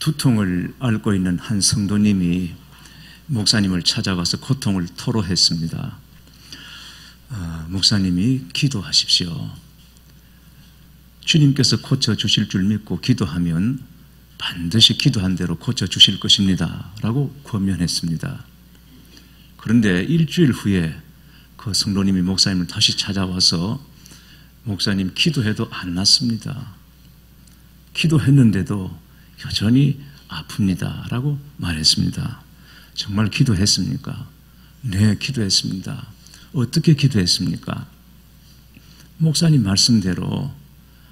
두통을 앓고 있는 한 성도님이 목사님을 찾아가서 고통을 토로했습니다. 목사님이 기도하십시오. 주님께서 고쳐주실 줄 믿고 기도하면 반드시 기도한 대로 고쳐주실 것입니다 라고 권면했습니다. 그런데 일주일 후에 그 성도님이 목사님을 다시 찾아와서 목사님 기도해도 안 낫습니다. 기도했는데도 여전히 아픕니다 라고 말했습니다. 정말 기도했습니까? 네, 기도했습니다. 어떻게 기도했습니까? 목사님 말씀대로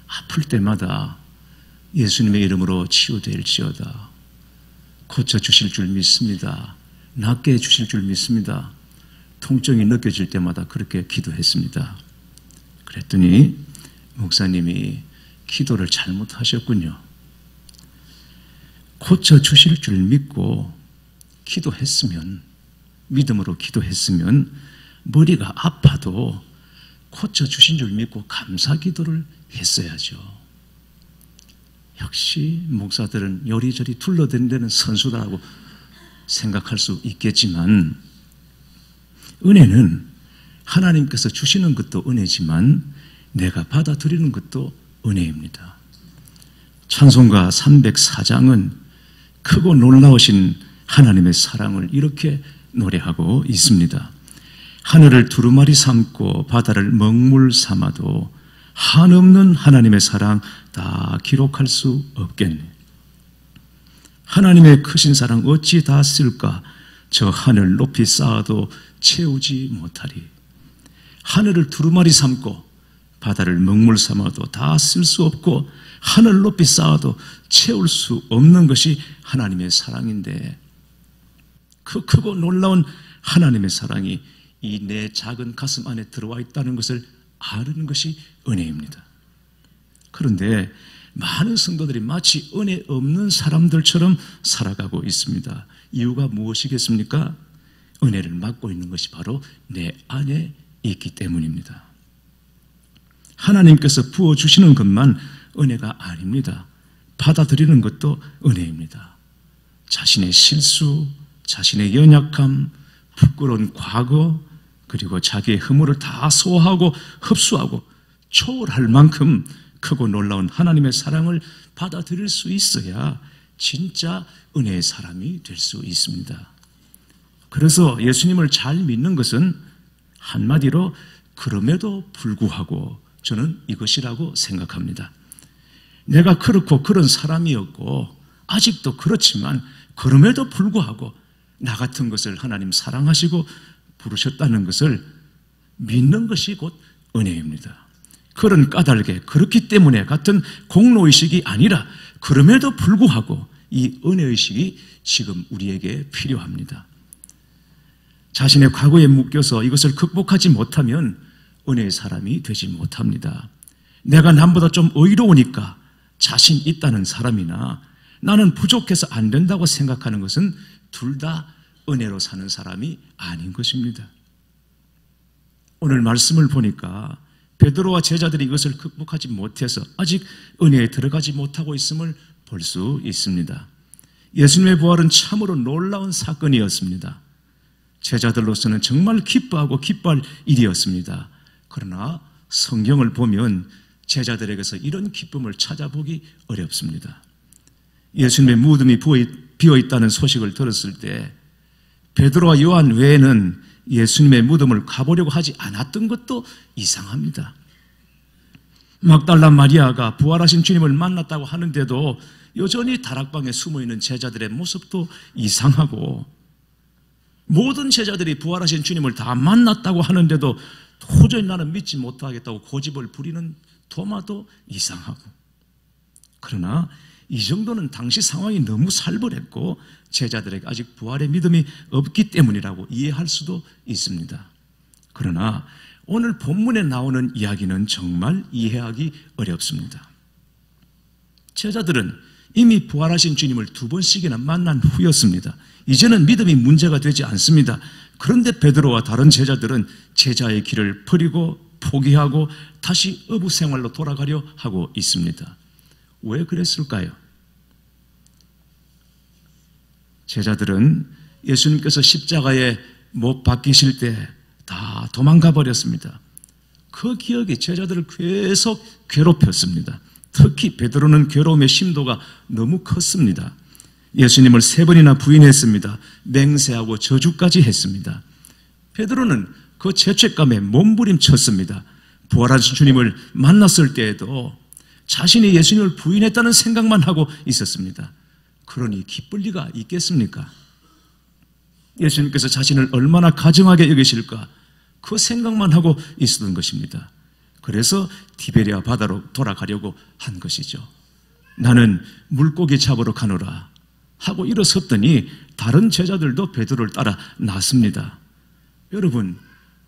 아플 때마다 예수님의 이름으로 치유될지어다. 고쳐주실 줄 믿습니다. 낫게 해주실 줄 믿습니다. 통증이 느껴질 때마다 그렇게 기도했습니다. 그랬더니 목사님이 기도를 잘못하셨군요. 고쳐주실 줄 믿고 기도했으면, 믿음으로 기도했으면 머리가 아파도 고쳐주신 줄 믿고 감사 기도를 했어야죠. 역시 목사들은 요리조리 둘러댄 데는 선수다라고 생각할 수 있겠지만, 은혜는 하나님께서 주시는 것도 은혜지만 내가 받아들이는 것도 은혜입니다. 찬송가 304장은 크고 놀라우신 하나님의 사랑을 이렇게 노래하고 있습니다. 하늘을 두루마리 삼고 바다를 먹물 삼아도 한없는 하나님의 사랑 다 기록할 수 없겠네. 하나님의 크신 사랑 어찌 다 쓸까? 저 하늘 높이 쌓아도 채우지 못하리. 하늘을 두루마리 삼고 바다를 먹물 삼아도 다 쓸 수 없고 하늘 높이 쌓아도 채울 수 없는 것이 하나님의 사랑인데, 그 크고 놀라운 하나님의 사랑이 이 내 작은 가슴 안에 들어와 있다는 것을 아는 것이 은혜입니다. 그런데 많은 성도들이 마치 은혜 없는 사람들처럼 살아가고 있습니다. 이유가 무엇이겠습니까? 은혜를 맡고 있는 것이 바로 내 안에 있기 때문입니다. 하나님께서 부어주시는 것만 은혜가 아닙니다. 받아들이는 것도 은혜입니다. 자신의 실수, 자신의 연약함, 부끄러운 과거, 그리고 자기의 허물을 다 소화하고 흡수하고 초월할 만큼 크고 놀라운 하나님의 사랑을 받아들일 수 있어야 진짜 은혜의 사람이 될 수 있습니다. 그래서 예수님을 잘 믿는 것은 한마디로 그럼에도 불구하고 저는 이것이라고 생각합니다. 내가 그렇고 그런 사람이었고 아직도 그렇지만 그럼에도 불구하고 나 같은 것을 하나님 사랑하시고 부르셨다는 것을 믿는 것이 곧 은혜입니다. 그런 까닭에 그렇기 때문에 같은 공로의식이 아니라 그럼에도 불구하고 이 은혜의식이 지금 우리에게 필요합니다. 자신의 과거에 묶여서 이것을 극복하지 못하면 은혜의 사람이 되지 못합니다. 내가 남보다 좀 의로우니까 자신 있다는 사람이나 나는 부족해서 안 된다고 생각하는 것은 둘 다 은혜로 사는 사람이 아닌 것입니다. 오늘 말씀을 보니까 베드로와 제자들이 이것을 극복하지 못해서 아직 은혜에 들어가지 못하고 있음을 볼 수 있습니다. 예수님의 부활은 참으로 놀라운 사건이었습니다. 제자들로서는 정말 기뻐하고 기뻐할 일이었습니다. 그러나 성경을 보면 제자들에게서 이런 기쁨을 찾아보기 어렵습니다. 예수님의 무덤이 비어있다는 소식을 들었을 때 베드로와 요한 외에는 예수님의 무덤을 가보려고 하지 않았던 것도 이상합니다. 막달라 마리아가 부활하신 주님을 만났다고 하는데도 여전히 다락방에 숨어있는 제자들의 모습도 이상하고, 모든 제자들이 부활하신 주님을 다 만났다고 하는데도 도저히 나는 믿지 못하겠다고 고집을 부리는 도마도 이상하고, 그러나 이 정도는 당시 상황이 너무 살벌했고 제자들에게 아직 부활의 믿음이 없기 때문이라고 이해할 수도 있습니다. 그러나 오늘 본문에 나오는 이야기는 정말 이해하기 어렵습니다. 제자들은 이미 부활하신 주님을 2번씩이나 만난 후였습니다. 이제는 믿음이 문제가 되지 않습니다. 그런데 베드로와 다른 제자들은 제자의 길을 버리고 포기하고 다시 어부 생활로 돌아가려 하고 있습니다. 왜 그랬을까요? 제자들은 예수님께서 십자가에 못 박히실 때 다 도망가 버렸습니다. 그 기억이 제자들을 계속 괴롭혔습니다. 특히 베드로는 괴로움의 심도가 너무 컸습니다. 예수님을 3번이나 부인했습니다. 맹세하고 저주까지 했습니다. 베드로는 그 죄책감에 몸부림쳤습니다. 부활하신 주님을 만났을 때에도 자신이 예수님을 부인했다는 생각만 하고 있었습니다. 그러니 기쁠 리가 있겠습니까? 예수님께서 자신을 얼마나 가증하게 여기실까 그 생각만 하고 있었던 것입니다. 그래서 티베리아 바다로 돌아가려고 한 것이죠. 나는 물고기 잡으러 가노라 하고 일어섰더니 다른 제자들도 베드로를 따라 났습니다. 여러분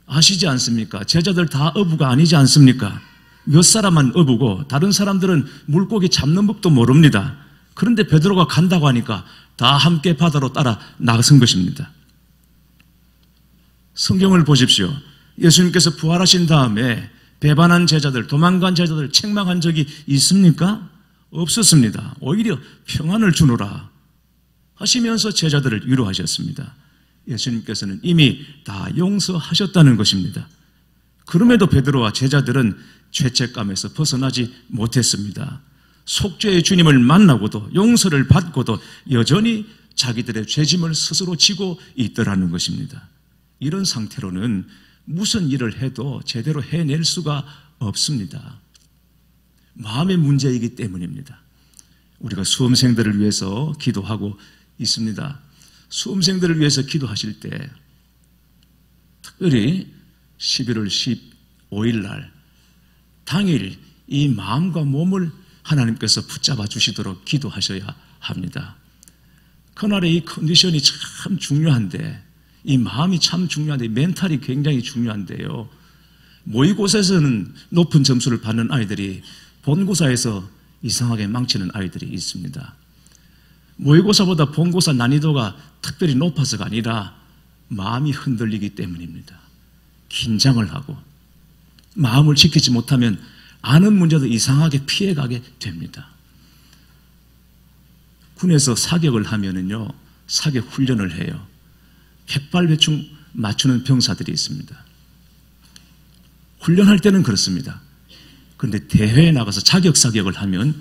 아시지 않습니까? 제자들 다 어부가 아니지 않습니까? 몇 사람만 어부고 다른 사람들은 물고기 잡는 법도 모릅니다. 그런데 베드로가 간다고 하니까 다 함께 바다로 따라 나선 것입니다. 성경을 보십시오. 예수님께서 부활하신 다음에 배반한 제자들, 도망간 제자들 책망한 적이 있습니까? 없었습니다. 오히려 평안을 주노라 하시면서 제자들을 위로하셨습니다. 예수님께서는 이미 다 용서하셨다는 것입니다. 그럼에도 베드로와 제자들은 죄책감에서 벗어나지 못했습니다. 속죄의 주님을 만나고도 용서를 받고도 여전히 자기들의 죄짐을 스스로 지고 있더라는 것입니다. 이런 상태로는 무슨 일을 해도 제대로 해낼 수가 없습니다. 마음의 문제이기 때문입니다. 우리가 수험생들을 위해서 기도하고 있습니다. 수험생들을 위해서 기도하실 때 특별히 11월 15일 날 당일 이 마음과 몸을 하나님께서 붙잡아 주시도록 기도하셔야 합니다. 그날의 이 컨디션이 참 중요한데 이 마음이 참 중요한데 멘탈이 굉장히 중요한데요. 모의고사에서는 높은 점수를 받는 아이들이 본고사에서 이상하게 망치는 아이들이 있습니다. 모의고사보다 본고사 난이도가 특별히 높아서가 아니라 마음이 흔들리기 때문입니다. 긴장을 하고 마음을 지키지 못하면 아는 문제도 이상하게 피해가게 됩니다. 군에서 사격을 하면은요, 사격 훈련을 해요. 백발배충 맞추는 병사들이 있습니다. 훈련할 때는 그렇습니다. 그런데 대회에 나가서 자격 사격을 하면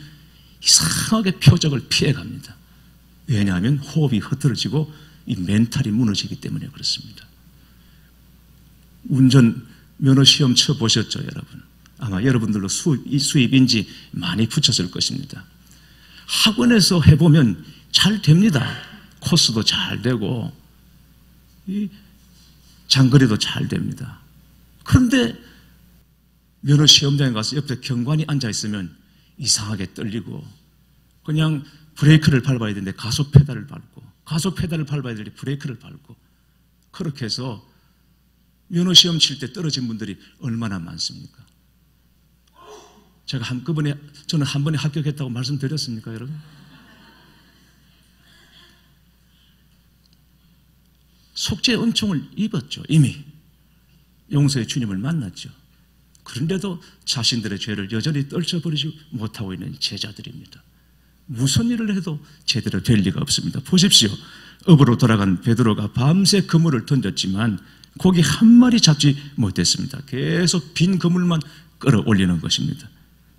이상하게 표적을 피해갑니다. 왜냐하면 호흡이 흐트러지고 이 멘탈이 무너지기 때문에 그렇습니다. 운전 면허 시험 쳐보셨죠, 여러분? 아마 여러분들도 수입인지 많이 붙였을 것입니다. 학원에서 해보면 잘 됩니다. 코스도 잘 되고 이 장거리도 잘 됩니다. 그런데 면허 시험장에 가서 옆에 경관이 앉아있으면 이상하게 떨리고 그냥 브레이크를 밟아야 되는데 가속 페달을 밟고 가속 페달을 밟아야 되는데 브레이크를 밟고 그렇게 해서 면허 시험 칠 때 떨어진 분들이 얼마나 많습니까? 제가 저는 한 번에 합격했다고 말씀드렸습니까, 여러분? 속죄의 은총을 입었죠, 이미. 용서의 주님을 만났죠. 그런데도 자신들의 죄를 여전히 떨쳐버리지 못하고 있는 제자들입니다. 무슨 일을 해도 제대로 될 리가 없습니다. 보십시오. 업으로 돌아간 베드로가 밤새 그물을 던졌지만 고기 한 마리 잡지 못했습니다. 계속 빈 그물만 끌어올리는 것입니다.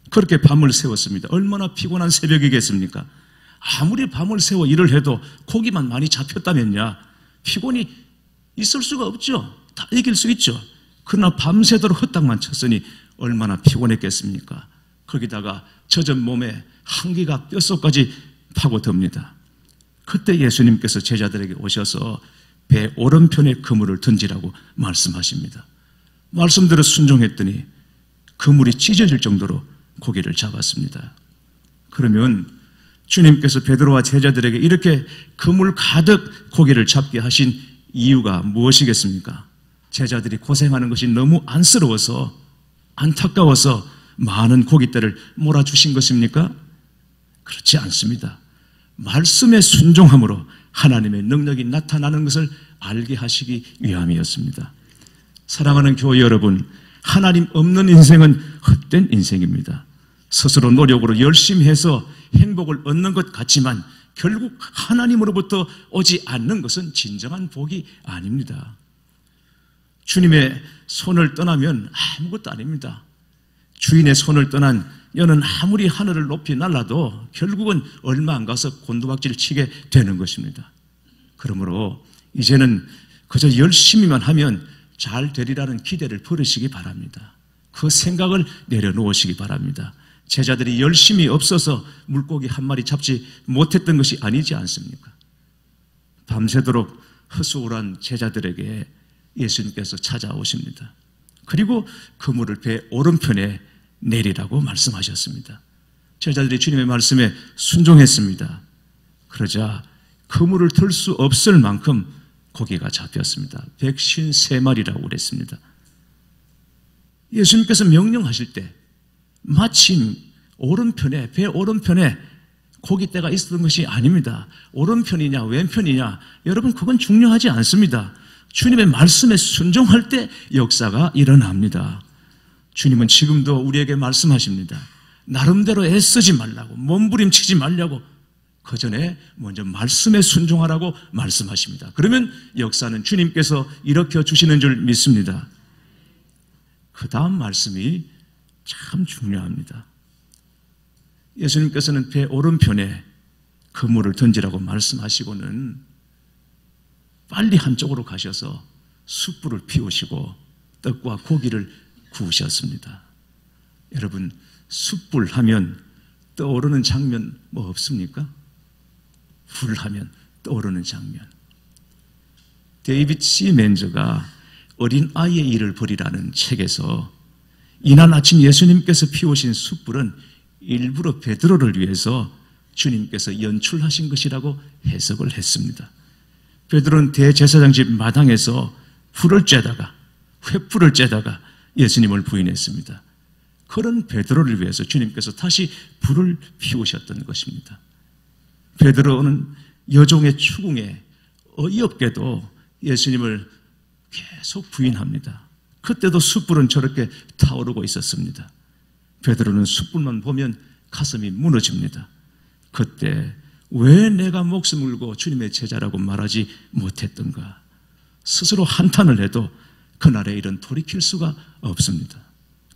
그렇게 밤을 새웠습니다. 얼마나 피곤한 새벽이겠습니까? 아무리 밤을 새워 일을 해도 고기만 많이 잡혔다면야 피곤이 있을 수가 없죠. 다 이길 수 있죠. 그러나 밤새도록 헛땅만 쳤으니 얼마나 피곤했겠습니까? 거기다가 젖은 몸에 한기가 뼛속까지 파고듭니다. 그때 예수님께서 제자들에게 오셔서 배 오른편에 그물을 던지라고 말씀하십니다. 말씀대로 순종했더니 그물이 찢어질 정도로 고기를 잡았습니다. 그러면 주님께서 베드로와 제자들에게 이렇게 그물 가득 고기를 잡게 하신 이유가 무엇이겠습니까? 제자들이 고생하는 것이 너무 안쓰러워서 안타까워서 많은 고깃대를 몰아주신 것입니까? 그렇지 않습니다. 말씀에 순종함으로 하나님의 능력이 나타나는 것을 알게 하시기 위함이었습니다. 사랑하는 교회 여러분, 하나님 없는 인생은 헛된 인생입니다. 스스로 노력으로 열심히 해서 행복을 얻는 것 같지만 결국 하나님으로부터 오지 않는 것은 진정한 복이 아닙니다. 주님의 손을 떠나면 아무것도 아닙니다. 주인의 손을 떠난 여는 아무리 하늘을 높이 날라도 결국은 얼마 안 가서 곤두박질 치게 되는 것입니다. 그러므로 이제는 그저 열심히만 하면 잘 되리라는 기대를 버리시기 바랍니다. 그 생각을 내려놓으시기 바랍니다. 제자들이 열심히 없어서 물고기 한 마리 잡지 못했던 것이 아니지 않습니까? 밤새도록 허수아비한 제자들에게 예수님께서 찾아오십니다. 그리고 그물을 배 오른편에 내리라고 말씀하셨습니다. 제자들이 주님의 말씀에 순종했습니다. 그러자 그물을 들 수 없을 만큼 고기가 잡혔습니다. 153마리라고 그랬습니다. 예수님께서 명령하실 때 마침 오른편에, 배 오른편에 고깃대가 있었던 것이 아닙니다. 오른편이냐 왼편이냐 여러분 그건 중요하지 않습니다. 주님의 말씀에 순종할 때 역사가 일어납니다. 주님은 지금도 우리에게 말씀하십니다. 나름대로 애쓰지 말라고, 몸부림치지 말라고, 그 전에 먼저 말씀에 순종하라고 말씀하십니다. 그러면 역사는 주님께서 일으켜 주시는 줄 믿습니다. 그 다음 말씀이 참 중요합니다. 예수님께서는 배 오른편에 그물을 던지라고 말씀하시고는 빨리 한쪽으로 가셔서 숯불을 피우시고 떡과 고기를 구우셨습니다. 여러분, 숯불 하면 떠오르는 장면 뭐 없습니까? 불 하면 떠오르는 장면. 데이빗 C. 맨저가 어린 아이의 일을 벌이라는 책에서 이날 아침 예수님께서 피우신 숯불은 일부러 베드로를 위해서 주님께서 연출하신 것이라고 해석을 했습니다. 베드로는 대제사장 집 마당에서 불을 쬐다가, 횃불을 쬐다가 예수님을 부인했습니다. 그런 베드로를 위해서 주님께서 다시 불을 피우셨던 것입니다. 베드로는 여종의 추궁에 어이없게도 예수님을 계속 부인합니다. 그때도 숯불은 저렇게 타오르고 있었습니다. 베드로는 숯불만 보면 가슴이 무너집니다. 그때 왜 내가 목숨을 걸고 주님의 제자라고 말하지 못했던가? 스스로 한탄을 해도 그날의 일은 돌이킬 수가 없습니다.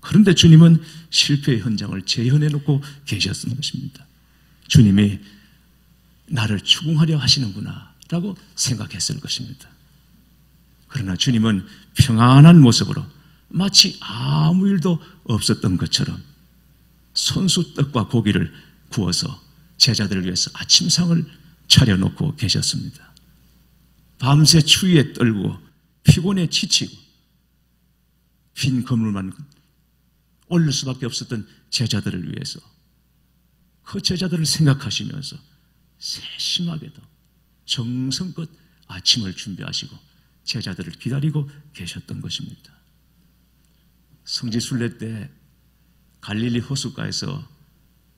그런데 주님은 실패의 현장을 재현해 놓고 계셨던 것입니다. 주님이 나를 추궁하려 하시는구나 라고 생각했을 것입니다. 그러나 주님은 평안한 모습으로 마치 아무 일도 없었던 것처럼 손수 떡과 고기를 구워서 제자들을 위해서 아침상을 차려놓고 계셨습니다. 밤새 추위에 떨고 피곤에 지치고 빈 그물만 올릴 수밖에 없었던 제자들을 위해서 그 제자들을 생각하시면서 세심하게도 정성껏 아침을 준비하시고 제자들을 기다리고 계셨던 것입니다. 성지순례 때 갈릴리 호숫가에서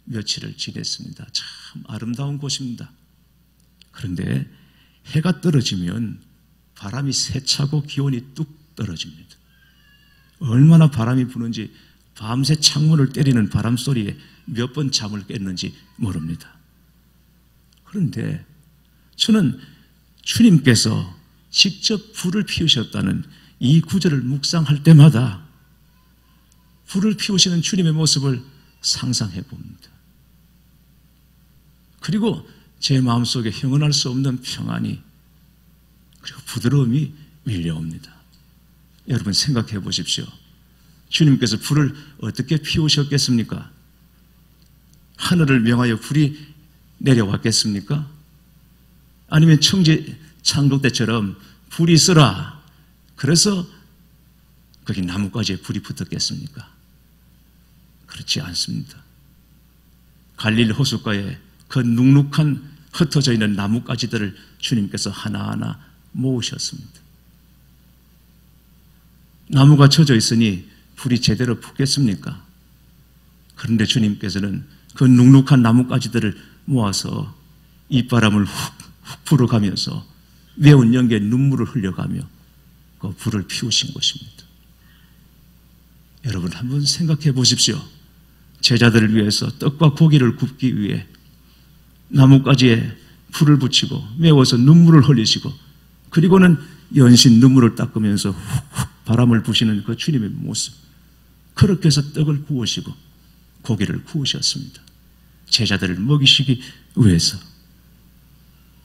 며칠을 지냈습니다. 참 아름다운 곳입니다. 그런데 해가 떨어지면 바람이 세차고 기온이 뚝 떨어집니다. 얼마나 바람이 부는지 밤새 창문을 때리는 바람 소리에 몇 번 잠을 깼는지 모릅니다. 그런데 저는 주님께서 직접 불을 피우셨다는 이 구절을 묵상할 때마다 불을 피우시는 주님의 모습을 상상해 봅니다. 그리고 제 마음속에 형언할 수 없는 평안이 그리고 부드러움이 밀려옵니다. 여러분 생각해 보십시오. 주님께서 불을 어떻게 피우셨겠습니까? 하늘을 명하여 불이 내려왔겠습니까? 아니면 청지 창조 때처럼 불이 쓰라 그래서 거기 나뭇가지에 불이 붙었겠습니까? 그렇지 않습니다. 갈릴리 호숫가에 그 눅눅한 흩어져 있는 나뭇가지들을 주님께서 하나하나 모으셨습니다. 나무가 젖어 있으니 불이 제대로 붙겠습니까? 그런데 주님께서는 그 눅눅한 나뭇가지들을 모아서 입바람을 훅 불어가면서 매운 연기에 눈물을 흘려가며 그 불을 피우신 것입니다. 여러분 한번 생각해 보십시오. 제자들을 위해서 떡과 고기를 굽기 위해 나뭇가지에 불을 붙이고 매워서 눈물을 흘리시고 그리고는 연신 눈물을 닦으면서 훅훅 바람을 부시는 그 주님의 모습, 그렇게 해서 떡을 구우시고 고기를 구우셨습니다. 제자들을 먹이시기 위해서.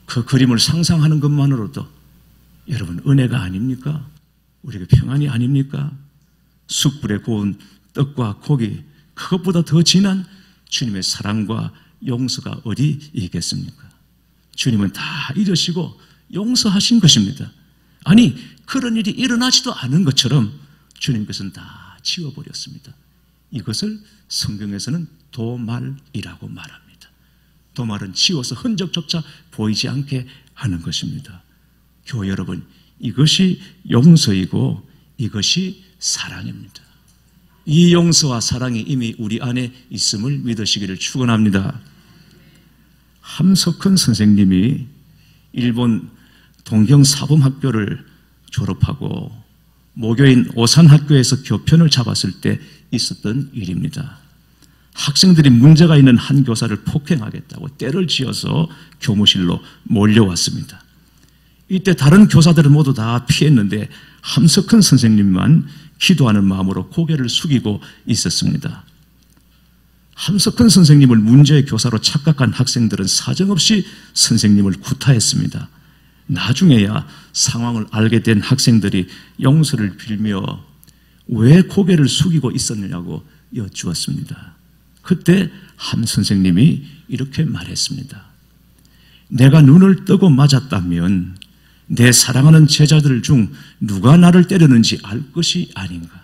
그 그림을 상상하는 것만으로도 여러분 은혜가 아닙니까? 우리에게 평안이 아닙니까? 숯불에 구운 떡과 고기, 그것보다 더 진한 주님의 사랑과 용서가 어디 있겠습니까? 주님은 다 잃으시고 용서하신 것입니다. 아니, 그런 일이 일어나지도 않은 것처럼 주님께서는 다 지워버렸습니다. 이것을 성경에서는 도말이라고 말합니다. 도말은 지워서 흔적조차 보이지 않게 하는 것입니다. 교회 여러분, 이것이 용서이고 이것이 사랑입니다. 이 용서와 사랑이 이미 우리 안에 있음을 믿으시기를 축원합니다. 함석헌 선생님이 일본 동경사범학교를 졸업하고 모교인 오산학교에서 교편을 잡았을 때 있었던 일입니다. 학생들이 문제가 있는 한 교사를 폭행하겠다고 떼를 지어서 교무실로 몰려왔습니다. 이때 다른 교사들은 모두 다 피했는데 함석헌 선생님만 기도하는 마음으로 고개를 숙이고 있었습니다. 함석헌 선생님을 문제의 교사로 착각한 학생들은 사정없이 선생님을 구타했습니다. 나중에야 상황을 알게 된 학생들이 용서를 빌며 왜 고개를 숙이고 있었느냐고 여쭈었습니다. 그때 함 선생님이 이렇게 말했습니다. 내가 눈을 뜨고 맞았다면 내 사랑하는 제자들 중 누가 나를 때렸는지 알 것이 아닌가.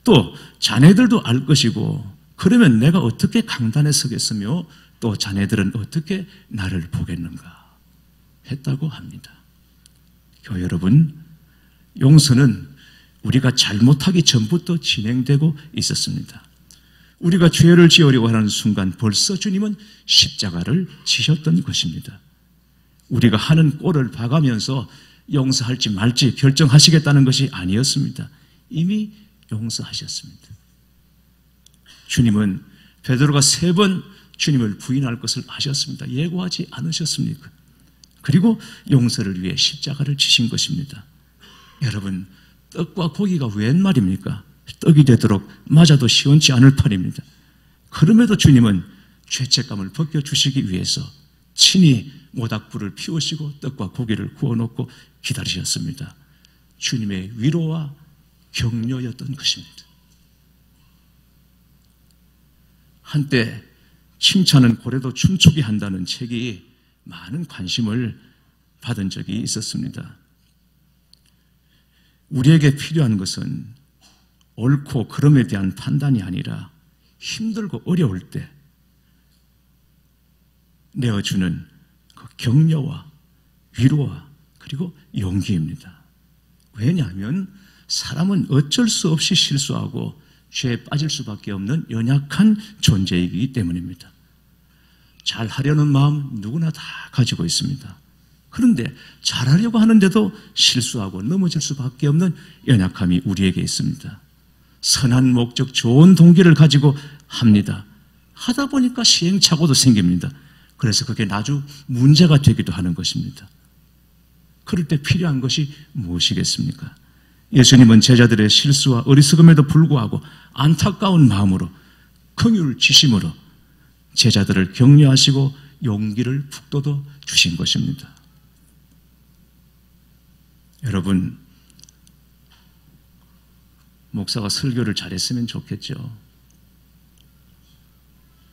또 자네들도 알 것이고 그러면 내가 어떻게 강단에 서겠으며 또 자네들은 어떻게 나를 보겠는가 했다고 합니다. 교회 여러분, 용서는 우리가 잘못하기 전부터 진행되고 있었습니다. 우리가 죄를 지으려고 하는 순간 벌써 주님은 십자가를 지셨던 것입니다. 우리가 하는 꼴을 봐가면서 용서할지 말지 결정하시겠다는 것이 아니었습니다. 이미 용서하셨습니다. 주님은 베드로가 3번 주님을 부인할 것을 아셨습니다. 예고하지 않으셨습니까? 그리고 용서를 위해 십자가를 지신 것입니다. 여러분, 떡과 고기가 웬 말입니까? 떡이 되도록 맞아도 시원치 않을 판입니다. 그럼에도 주님은 죄책감을 벗겨주시기 위해서 친히 모닥불을 피우시고 떡과 고기를 구워놓고 기다리셨습니다. 주님의 위로와 격려였던 것입니다. 한때 칭찬은 고래도 춤추게 한다는 책이 많은 관심을 받은 적이 있었습니다. 우리에게 필요한 것은 옳고 그름에 대한 판단이 아니라 힘들고 어려울 때 내어주는 그 격려와 위로와 그리고 용기입니다. 왜냐하면 사람은 어쩔 수 없이 실수하고 죄에 빠질 수밖에 없는 연약한 존재이기 때문입니다. 잘하려는 마음 누구나 다 가지고 있습니다. 그런데 잘하려고 하는데도 실수하고 넘어질 수밖에 없는 연약함이 우리에게 있습니다. 선한 목적, 좋은 동기를 가지고 합니다. 하다 보니까 시행착오도 생깁니다. 그래서 그게 아주 문제가 되기도 하는 것입니다. 그럴 때 필요한 것이 무엇이겠습니까? 예수님은 제자들의 실수와 어리석음에도 불구하고 안타까운 마음으로 긍휼 지심으로 제자들을 격려하시고 용기를 북돋워 주신 것입니다. 여러분, 목사가 설교를 잘했으면 좋겠죠.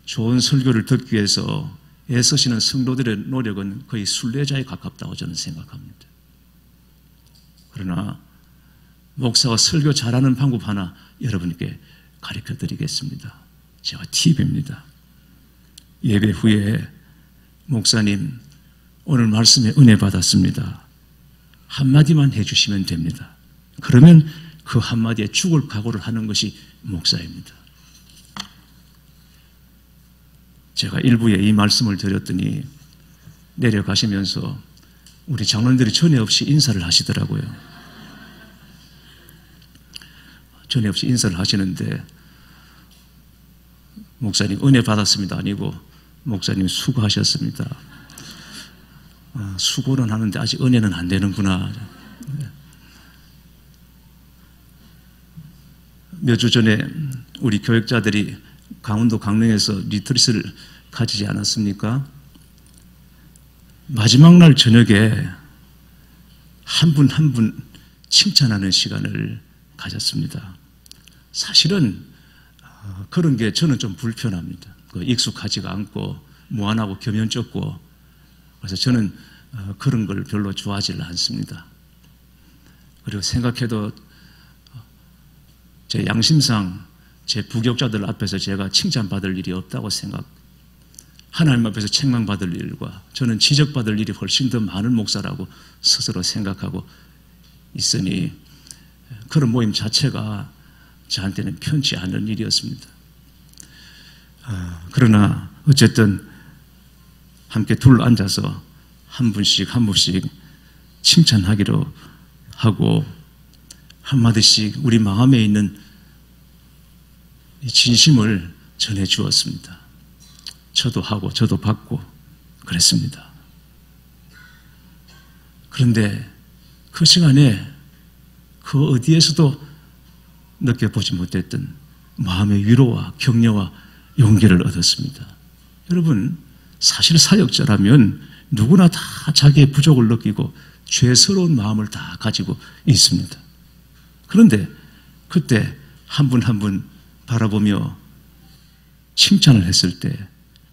좋은 설교를 듣기 위해서 애쓰시는 성도들의 노력은 거의 순례자에 가깝다고 저는 생각합니다. 그러나 목사가 설교 잘하는 방법 하나 여러분께 가르쳐 드리겠습니다. 제가 팁입니다. 예배 후에 목사님 오늘 말씀에 은혜 받았습니다. 한마디만 해주시면 됩니다. 그러면 그 한마디에 죽을 각오를 하는 것이 목사입니다. 제가 일부에 이 말씀을 드렸더니 내려가시면서 우리 장로님들이 전에 없이 인사를 하시더라고요. 전에 없이 인사를 하시는데 목사님 은혜 받았습니다 아니고 목사님 수고하셨습니다 수고는 하는데 아직 은혜는 안 되는구나. 몇 주 전에 우리 교역자들이 강원도 강릉에서 리트릿을 가지지 않았습니까? 마지막 날 저녁에 한 분 한 분 칭찬하는 시간을 가졌습니다. 사실은 그런 게 저는 좀 불편합니다. 익숙하지가 않고 무안하고 겸연쩍고, 그래서 저는 그런 걸 별로 좋아하지 않습니다. 그리고 생각해도 제 양심상 제 부교육자들 앞에서 제가 칭찬받을 일이 없다고 하나님 앞에서 책망받을 일과 저는 지적받을 일이 훨씬 더 많은 목사라고 스스로 생각하고 있으니 그런 모임 자체가 저한테는 편치 않은 일이었습니다. 그러나 어쨌든 함께 둘러앉아서 한 분씩 칭찬하기로 하고 한마디씩 우리 마음에 있는 진심을 전해 주었습니다. 저도 하고 저도 받고 그랬습니다. 그런데 그 시간에 그 어디에서도 느껴보지 못했던 마음의 위로와 격려와 용기를 얻었습니다. 여러분, 사실 사역자라면 누구나 다 자기의 부족을 느끼고 죄스러운 마음을 다 가지고 있습니다. 그런데 그때 한 분 한 분 바라보며 칭찬을 했을 때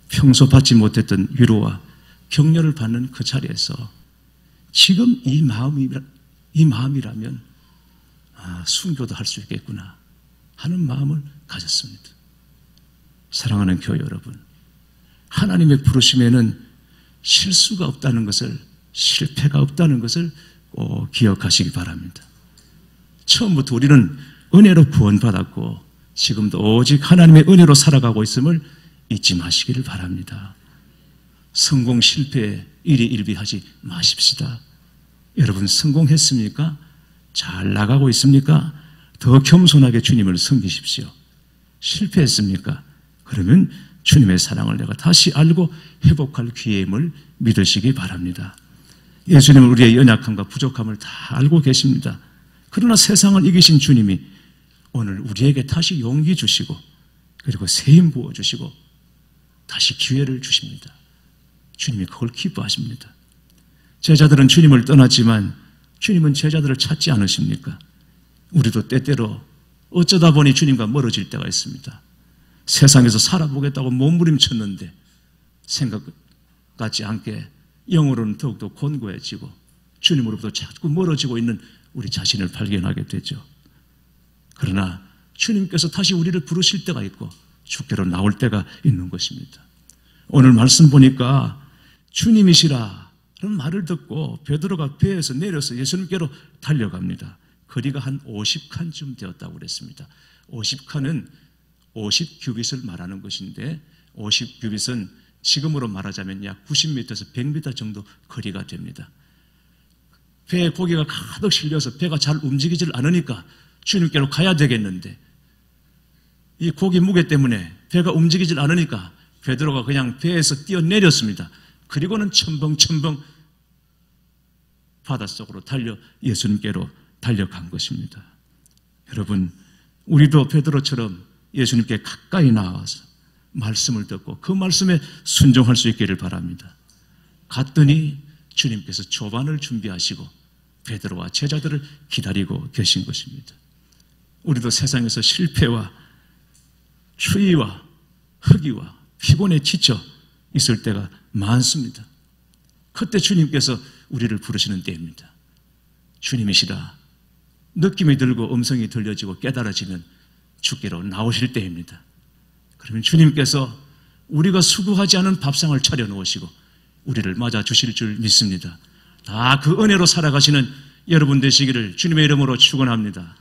평소 받지 못했던 위로와 격려를 받는 그 자리에서 지금 이 마음이라면 순교도 할 수 있겠구나 하는 마음을 가졌습니다. 사랑하는 교회 여러분, 하나님의 부르심에는 실수가 없다는 것을, 실패가 없다는 것을 꼭 기억하시기 바랍니다. 처음부터 우리는 은혜로 구원받았고 지금도 오직 하나님의 은혜로 살아가고 있음을 잊지 마시기를 바랍니다. 성공 실패에 일희일비하지 마십시다. 여러분, 성공했습니까? 잘 나가고 있습니까? 더 겸손하게 주님을 섬기십시오. 실패했습니까? 그러면 주님의 사랑을 내가 다시 알고 회복할 기회임을 믿으시기 바랍니다. 예수님은 우리의 연약함과 부족함을 다 알고 계십니다. 그러나 세상을 이기신 주님이 오늘 우리에게 다시 용기 주시고 그리고 새 힘 부어주시고 다시 기회를 주십니다. 주님이 그걸 기뻐하십니다. 제자들은 주님을 떠났지만 주님은 제자들을 찾지 않으십니까? 우리도 때때로 어쩌다 보니 주님과 멀어질 때가 있습니다. 세상에서 살아보겠다고 몸부림쳤는데 생각 같지 않게 영으로는 더욱더 곤고해지고 주님으로부터 자꾸 멀어지고 있는 우리 자신을 발견하게 되죠. 그러나 주님께서 다시 우리를 부르실 때가 있고 주께로 나올 때가 있는 것입니다. 오늘 말씀 보니까 주님이시라 그런 말을 듣고 베드로가 배에서 내려서 예수님께로 달려갑니다. 거리가 한 50칸쯤 되었다고 그랬습니다. 50칸은 50규빗을 말하는 것인데 50규빗은 지금으로 말하자면 약 90m에서 100m 정도 거리가 됩니다. 배에 고기가 가득 실려서 배가 잘 움직이질 않으니까 주님께로 가야 되겠는데 이 고기 무게 때문에 배가 움직이질 않으니까 베드로가 그냥 배에서 뛰어내렸습니다. 그리고는 첨벙첨벙 바닷속으로 달려 예수님께로 달려간 것입니다. 여러분, 우리도 베드로처럼 예수님께 가까이 나와서 말씀을 듣고 그 말씀에 순종할 수 있기를 바랍니다. 갔더니 주님께서 조반을 준비하시고 베드로와 제자들을 기다리고 계신 것입니다. 우리도 세상에서 실패와 추위와 허기와 피곤에 지쳐 있을 때가 많습니다. 그때 주님께서 우리를 부르시는 때입니다. 주님이시라 느낌이 들고 음성이 들려지고 깨달아지면 주께로 나오실 때입니다. 그러면 주님께서 우리가 수고하지 않은 밥상을 차려놓으시고 우리를 맞아주실 줄 믿습니다. 다 그 은혜로 살아가시는 여러분 되시기를 주님의 이름으로 축원합니다.